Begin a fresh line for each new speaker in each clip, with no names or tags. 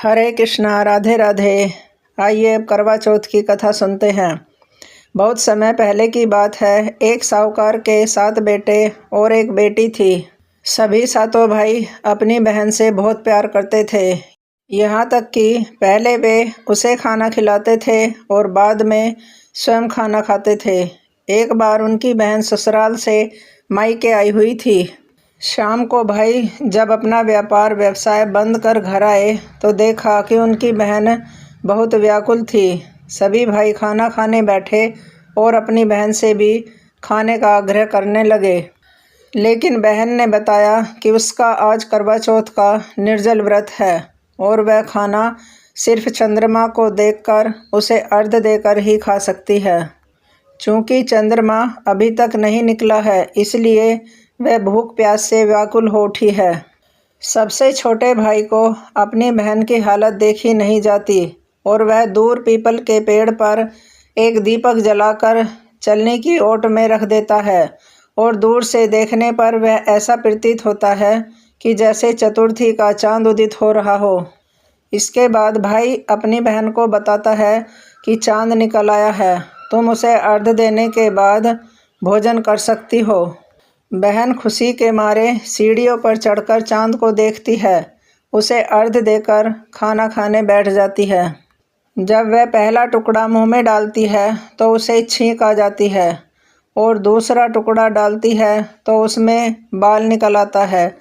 हरे कृष्णा, राधे राधे। आइए अब करवा चौथ की कथा सुनते हैं। बहुत समय पहले की बात है। एक साहूकार के 7 बेटे और एक बेटी थी। सभी सातों भाई अपनी बहन से बहुत प्यार करते थे। यहाँ तक कि पहले वे उसे खाना खिलाते थे और बाद में स्वयं खाना खाते थे। एक बार उनकी बहन ससुराल से मायके आई हुई थी। शाम को भाई जब अपना व्यवसाय बंद कर घर आए तो देखा कि उनकी बहन बहुत व्याकुल थी। सभी भाई खाना खाने बैठे और अपनी बहन से भी खाने का आग्रह करने लगे, लेकिन बहन ने बताया कि उसका आज करवा चौथ का निर्जल व्रत है और वह खाना सिर्फ चंद्रमा को देखकर उसे अर्घ्य देकर ही खा सकती है। चूँकि चंद्रमा अभी तक नहीं निकला है, इसलिए वह भूख प्यास से व्याकुल हो उठी है। सबसे छोटे भाई को अपनी बहन की हालत देखी नहीं जाती और वह दूर पीपल के पेड़ पर एक दीपक जलाकर चलने की ओट में रख देता है और दूर से देखने पर वह ऐसा प्रतीत होता है कि जैसे चतुर्थी का चांद उदित हो रहा हो। इसके बाद भाई अपनी बहन को बताता है कि चांद निकल आया है, तुम उसे अर्घ्य देने के बाद भोजन कर सकती हो। बहन खुशी के मारे सीढ़ियों पर चढ़कर चांद को देखती है, उसे अर्घ्य देकर खाना खाने बैठ जाती है। जब वह पहला टुकड़ा मुंह में डालती है तो उसे छींक आ जाती है और दूसरा टुकड़ा डालती है तो उसमें बाल निकल आता है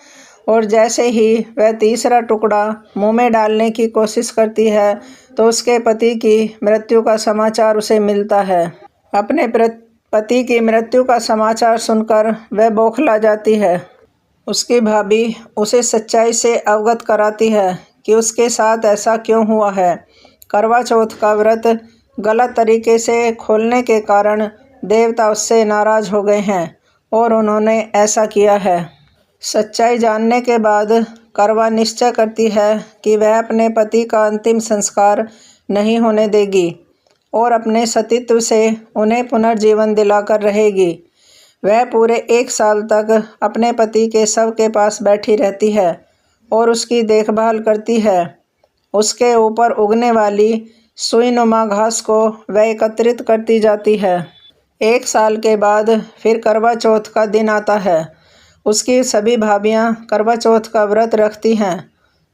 और जैसे ही वह तीसरा टुकड़ा मुंह में डालने की कोशिश करती है तो उसके पति की मृत्यु का समाचार उसे मिलता है। अपने पति की मृत्यु का समाचार सुनकर वह बौखला जाती है। उसकी भाभी उसे सच्चाई से अवगत कराती है कि उसके साथ ऐसा क्यों हुआ है। करवा चौथ का व्रत गलत तरीके से खोलने के कारण देवता उससे नाराज हो गए हैं और उन्होंने ऐसा किया है। सच्चाई जानने के बाद करवा निश्चय करती है कि वह अपने पति का अंतिम संस्कार नहीं होने देगी और अपने सतीत्व से उन्हें पुनर्जीवन दिलाकर रहेगी। वह पूरे 1 साल तक अपने पति के शव के पास बैठी रहती है और उसकी देखभाल करती है। उसके ऊपर उगने वाली सुईनुमा घास को वह एकत्रित करती जाती है। 1 साल के बाद फिर करवा चौथ का दिन आता है। उसकी सभी भाभियाँ करवा चौथ का व्रत रखती हैं।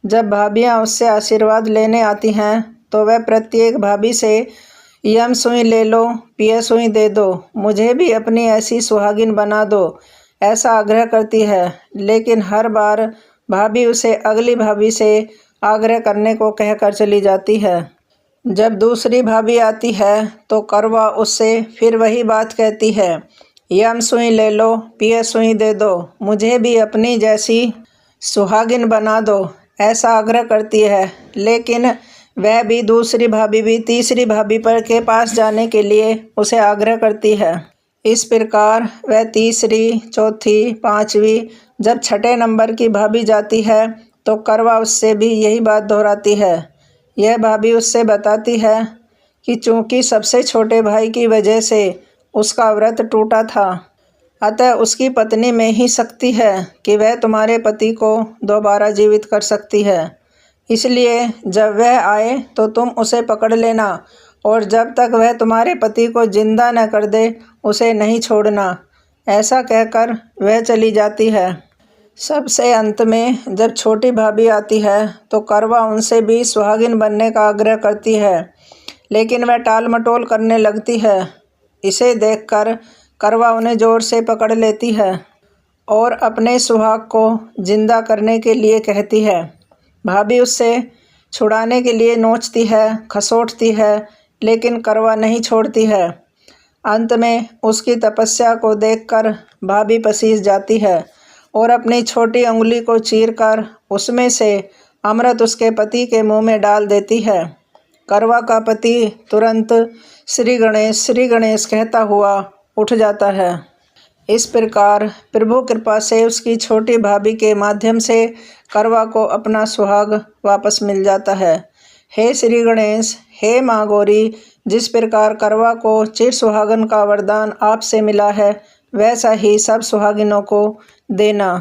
जब भाभियाँ उससे आशीर्वाद लेने आती हैं तो वह प्रत्येक भाभी से यम सुई ले लो, पिया सुई दे दो, मुझे भी अपनी ऐसी सुहागिन बना दो, ऐसा आग्रह करती है। लेकिन हर बार भाभी उसे अगली भाभी से आग्रह करने को कहकर चली जाती है। जब दूसरी भाभी आती है तो करवा उससे फिर वही बात कहती है, यम सुई ले लो, पिया सुई दे दो, मुझे भी अपनी जैसी सुहागिन बना दो, ऐसा आग्रह करती है। लेकिन वह भी दूसरी भाभी भी तीसरी भाभी पर के पास जाने के लिए उसे आग्रह करती है। इस प्रकार वह तीसरी, चौथी, पांचवी, जब 6ठे नंबर की भाभी जाती है तो करवा उससे भी यही बात दोहराती है। यह भाभी उससे बताती है कि चूँकि सबसे छोटे भाई की वजह से उसका व्रत टूटा था, अतः उसकी पत्नी में ही शक्ति है कि वह तुम्हारे पति को दोबारा जीवित कर सकती है। इसलिए जब वह आए तो तुम उसे पकड़ लेना और जब तक वह तुम्हारे पति को जिंदा न कर दे उसे नहीं छोड़ना। ऐसा कहकर वह चली जाती है। सबसे अंत में जब छोटी भाभी आती है तो करवा उनसे भी सुहागिन बनने का आग्रह करती है, लेकिन वह टाल मटोल करने लगती है। इसे देखकर करवा उन्हें जोर से पकड़ लेती है और अपने सुहाग को जिंदा करने के लिए कहती है। भाभी उससे छुड़ाने के लिए नोचती है, खसोटती है, लेकिन करवा नहीं छोड़ती है। अंत में उसकी तपस्या को देखकर भाभी पसीज जाती है और अपनी छोटी उंगली को चीरकर उसमें से अमृत उसके पति के मुंह में डाल देती है। करवा का पति तुरंत श्री गणेश कहता हुआ उठ जाता है। इस प्रकार प्रभु कृपा से उसकी छोटी भाभी के माध्यम से करवा को अपना सुहाग वापस मिल जाता है। हे श्री गणेश, हे माँ गौरी, जिस प्रकार करवा को चिर सुहागन का वरदान आपसे मिला है, वैसा ही सब सुहागिनों को देना।